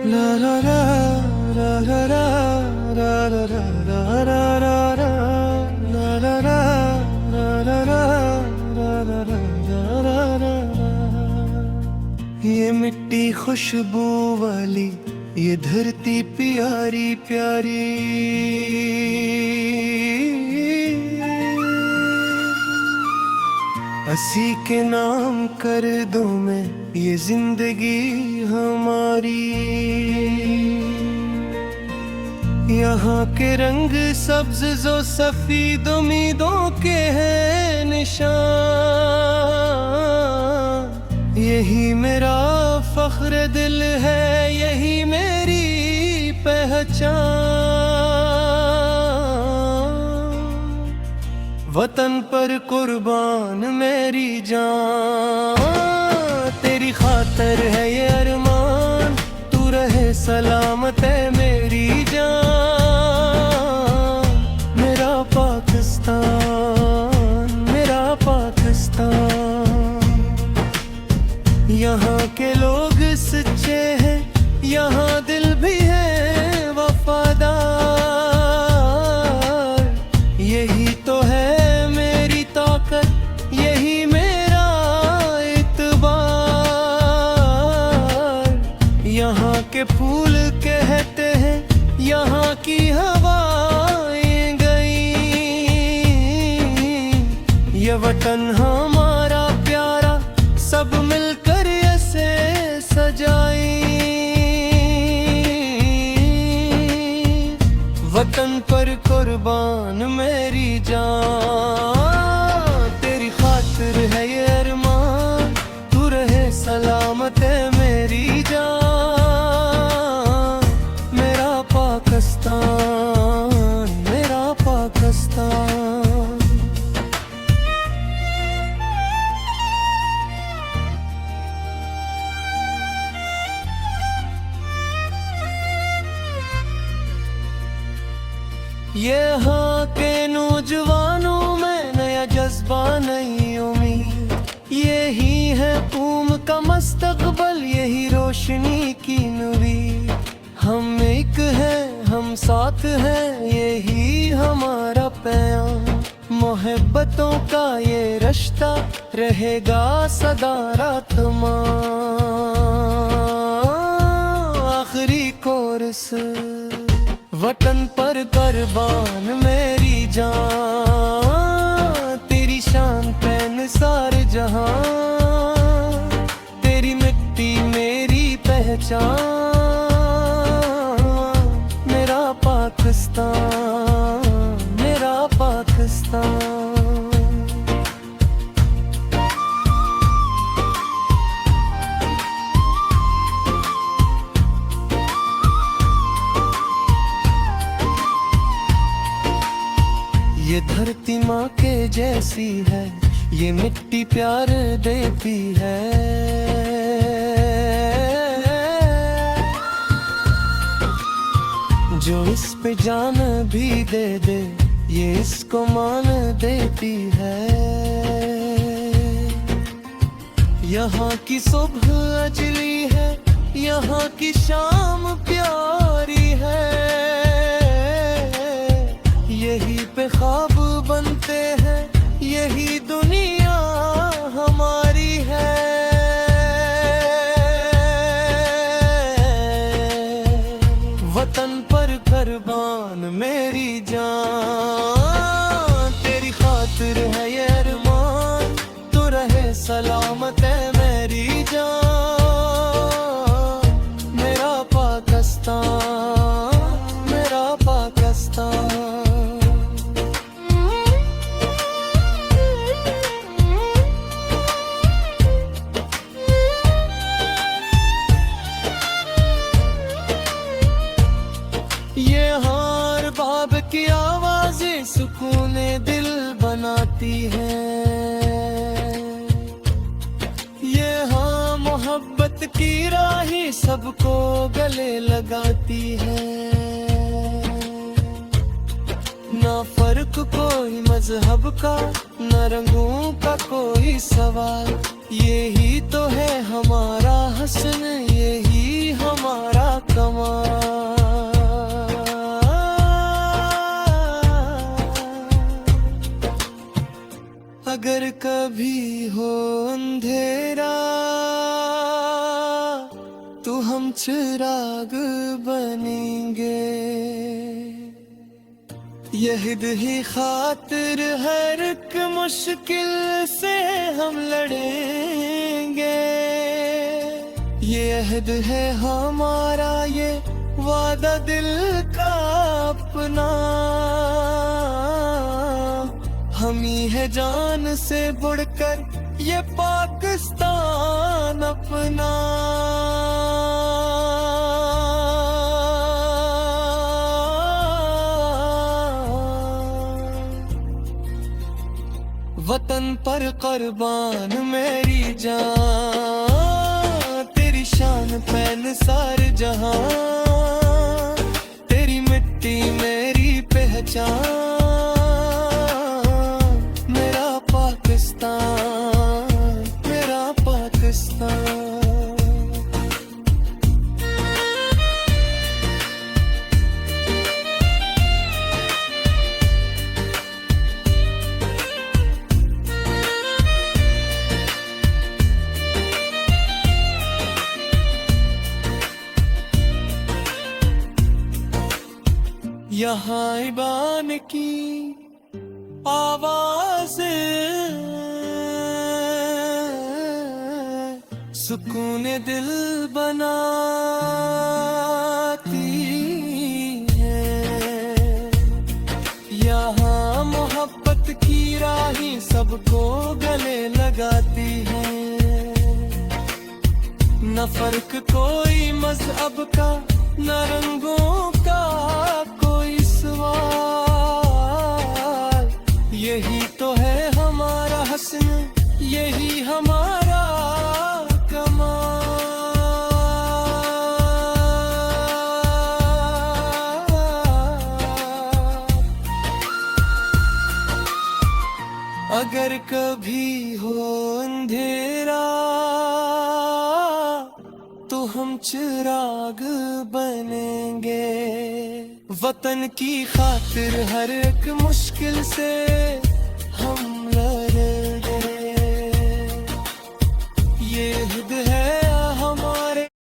La la la la la la la la la la la la la la la la la la la la। ये मिट्टी खुशबू वाली, ये धरती प्यारी प्यारी, असी के नाम कर दूं मैं ये जिंदगी हमारी। यहाँ के रंग सब्ज जो सफेद उम्मीदों के हैं निशान, यही मेरा फख्र दिल है, यही मेरी पहचान। वतन पर कुर्बान मेरी जान, तेरी खातर है ये अरमान, तू रहे सलामत है मेरी जान। मेरा पाकिस्तान, मेरा पाकिस्तान। यहाँ के लोग सच्चे हैं, यहाँ दिल भी है वफादार, यही तो है मेरी ताकत, यही मेरा इत्बार। यहाँ के फूल कहते हैं, यहाँ की हवाएं गई, ये वतन हमारा प्यारा, सब मिलकर ऐसे सजाई। वतन पर कुर्बान मेरी जान, तेरी खातिर है ये अरमान, तू रहे सलामत है मेरी जान। मेरा पाकिस्तान, मेरा पाकिस्तान। यहाँ के नौजवानों में नया जज्बा, नई उम्मीद, यही है कौम का मुस्तकबल, यही रोशनी की नवीद। हम एक हैं, हम साथ हैं, यही हमारा पैगाम। मोहब्बतों का ये रिश्ता रहेगा सदा रातमान। आखिरी कोरस, वतन पर कुर्बान मेरी जान, तेरी शान पे निसार जहां, तेरी मिट्टी मेरी पहचान। मेरा पाकिस्तान, मेरा पाकिस्तान। ये धरती माँ के जैसी है, ये मिट्टी प्यार देती है। जो इस पे जान भी दे दे, ये इसको मान देती है। यहाँ की सुबह अजली है, यहाँ की शाम प्यारी है, यही पे ख्वाब बनते हैं, यही दुनिया हमारी है। वतन पर कुर्बान मेरी जान, तेरी खातिर है ये अरमान, तू रहे सलामत है मेरी जान। मेरा पाकिस्तान, मेरा पाकिस्तान। ये हार बाब की आवाज़ें सुकून दिल बनाती हैं, ये हाँ मोहब्बत की राहें सबको गले लगाती हैं। ना फर्क कोई मजहब का, ना रंगों का कोई सवाल, यही तो है हमारा हसन, यही हमारा तो हम चिराग बनेंगे। यहिद ही खातिर हर एक मुश्किल से हम लड़ेंगे। ये अहद है हमारा, ये वादा दिल का अपना। हम ही है जान से बढ़कर ये पाकिस्तान अपना। वतन पर कुर्बान मेरी जान, तेरी शान पे निसार जहां। तेरी मिट्टी मेरी पहचान, मेरा पाकिस्तान, मेरा पाकिस्तान। यहाँ ईबान की आवाज़ सुकून दिल बनाती है। यहाँ मोहब्बत की राही सबको गले लगाती है। न फर्क कोई मजहब का, न रंगों का कोई सवाल। यही तो है हमारा हस्न, यही हमारा कमाल। अगर कभी हो अंधेरा तो हम चिराग बनेंगे। वतन की खातिर हर एक मुश्किल से हम